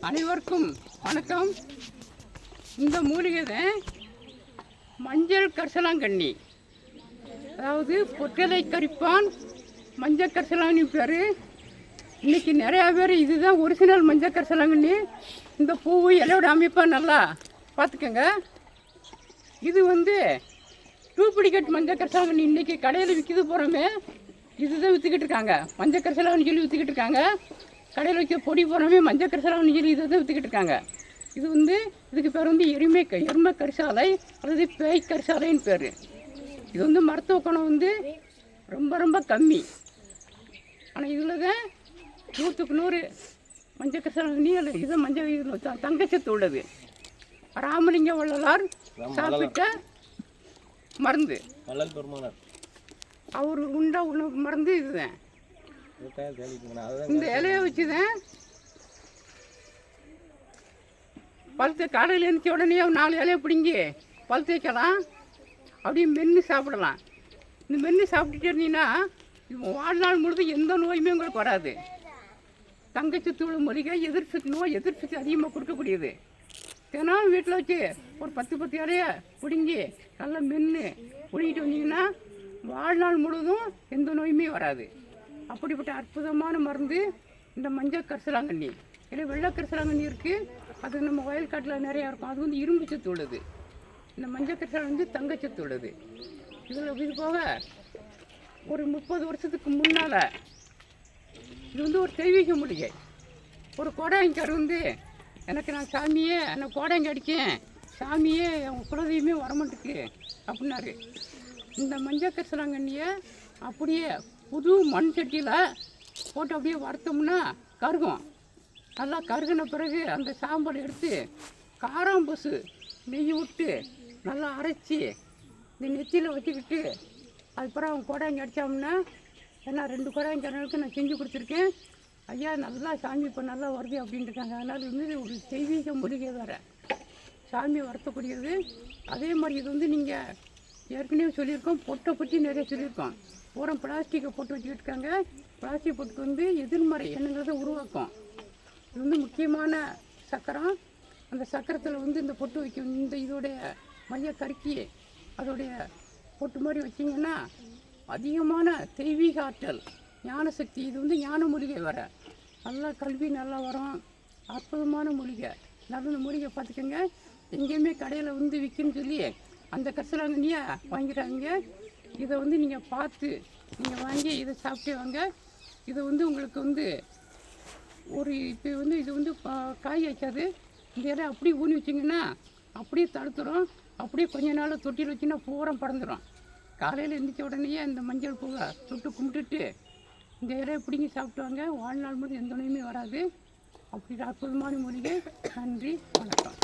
அனைவருக்கும் வணக்கம். இந்த மூலிகை மஞ்சள் கரிசலாங்கண்ணி, அதாவது பொட்டலை கரிப்பான் மஞ்சள் கரிசலாங்கண்ணி பேர். இன்றைக்கி நிறையா பேர் இதுதான் ஒரிஜினல் மஞ்சள் கரிசலாங்கண்ணி. இந்த பூவு இலையோட அமைப்பாக நல்லா பார்த்துக்கோங்க. இது டூப்ளிகேட் மஞ்சள் கரிசலாங்கண்ணி இன்றைக்கி கடையில் விற்கிது போகிறோமே, இதுதான் விற்றுக்கிட்டு இருக்காங்க. மஞ்சள் கரிசலாங்கண்ணி சொல்லி விற்றுக்கிட்டு இருக்காங்க. கடையில் வைக்க பொடி போகிறோமே மஞ்சள் கரிசலாங்கண்ணி சொல்லி இதை தான் விற்றுக்கிட்டு இருக்காங்க. இது இதுக்கு பேர் எருமை கரிசாலை அல்லது பேய் கரிசாலைன்னு பேர். இது மருத்துவ குணம் ரொம்ப ரொம்ப கம்மி. ஆனால் இதில் தான் 100க்கு 100 மஞ்சள் கரிசலாங்கண்ணி அல்ல இதை மஞ்சள் தங்கச்சத்து உள்ளது. ராமலிங்க வள்ளலார் சாப்பிட்ட மருந்து, அவர் உண்டா உணவு மருந்து இதுதான். இந்த இலையை வச்சுதான் பழுத்த காலையில் எழுந்திரிச்ச உடனே 4 இலையை பிடிங்கி பழுத்து வைக்கலாம். அப்படியே மென்று சாப்பிடலாம். இந்த மென்று சாப்பிட்டுட்டு இருந்தீங்கன்னா வாழ்நாள் முழுதும் எந்த நோயுமே உங்களுக்கு வராது. தங்கச்சத்து உள்ள மூலிகை எதிர்ப்பு அதிகமாக கொடுக்கக்கூடியது. தினம் வீட்டில் வச்சு ஒரு 10 இலையை பிடுங்கி நல்லா மென்று பிடிங்கிட்டு வந்தீங்கன்னா வாழ்நாள் முழுதும் எந்த நோயுமே வராது. அப்படிப்பட்ட அற்புதமான மருந்து இந்த மஞ்சள் கரிசலாங்கண்ணி. இல்லை வெள்ளை கரிசலாங்கண்ணி இருக்குது, அது நம்ம வயல்காட்டில் நிறையா இருக்கும். அது இரும்பு சத்து உள்ளது. இந்த மஞ்சள் கரிசலாங்கண்ணி தங்கச்சத்து உள்ளது. இது போக ஒரு 30 வருஷத்துக்கு முன்னால் இது ஒரு தெய்வீக மூலிகை. ஒரு கோடாங்கிக்கார் எனக்கு நான் சாமியே நான் கோடாங்கி அடிக்கேன், சாமியே என் குலதெய்வமே வரமாட்டுக்கு அப்படின்னாரு. இந்த மஞ்சள் கரிசலாங்கண்ணியை அப்படியே புது மண் சட்டியில் போட்டு அப்படியே வறுத்தோம்னா கருகும். நல்லா கருகின பிறகு அந்த சாம்பல் எடுத்து காராம்பசு நெய் விட்டு நல்லா அரைச்சி இந்த நெத்தியில் வச்சுக்கிட்டு அதுக்கப்புறம் அவங்க கோடாங்கி அடித்தோம்னா ஏன்னா 2 கோடாங்கி அளவுக்கு நான் செஞ்சு கொடுத்துருக்கேன். ஐயா நல்லா சாமி இப்போ நல்லா வருது அப்படின்ட்டு இருக்காங்க. அதனால் ஒரு தெய்வீக மூலிகை வேறு, சாமி வறுத்தக்கூடியது. அதே மாதிரி இது நீங்கள் ஏற்கனவே சொல்லியிருக்கோம், பொட்டை பற்றி நிறைய சொல்லியிருக்கோம். பூரா பிளாஸ்டிக்கை போட்டு வச்சுக்கிட்டு இருக்காங்க. பிளாஸ்டிக் போட்டுக்கு எதிர்மறை எண்ணங்களை உருவாக்கும். இது முக்கியமான சக்கரம். அந்த சக்கரத்தில் இந்த பொட்டு வைக்கும். இதோடைய மைய கருக்கி அதோடைய பொட்டு மாதிரி வச்சிங்கன்னா அதிகமான தெய்வீக ஆற்றல், ஞான சக்தி. இது ஞான மூலிகை வர நல்லா கல்வி நல்லா வரும். அற்புதமான மூலிகை. நல்ல மூலிகை பார்த்துக்கோங்க. எங்கேயுமே கடையில் விற்குன்னு சொல்லி அந்த கரிசலாங்கண்ணியை வாங்கிடுறாங்க. இதை நீங்கள் பார்த்து நீங்கள் வாங்கி இதை சாப்பிட்டே வாங்க. இதை உங்களுக்கு ஒரு இப்போ இது காய் வைக்காது. இந்த இலை அப்படியே ஊனி வச்சிங்கன்னா அப்படியே தடுத்துடும். அப்படியே கொஞ்ச நாள் தொட்டியில் வச்சிங்கன்னா பூரா பறந்துடும். காலையில் எழுந்திரிச்ச உடனேயே இந்த மஞ்சள் பூவை தொட்டு கும்பிட்டுட்டு இந்த இலையை பிடிங்கி சாப்பிட்டுவாங்க. வாழ்நாள் முழுவதும் எந்த நோயுமே வராது. அப்படி அற்புதமான மூலிகை. நன்றி, வணக்கம்.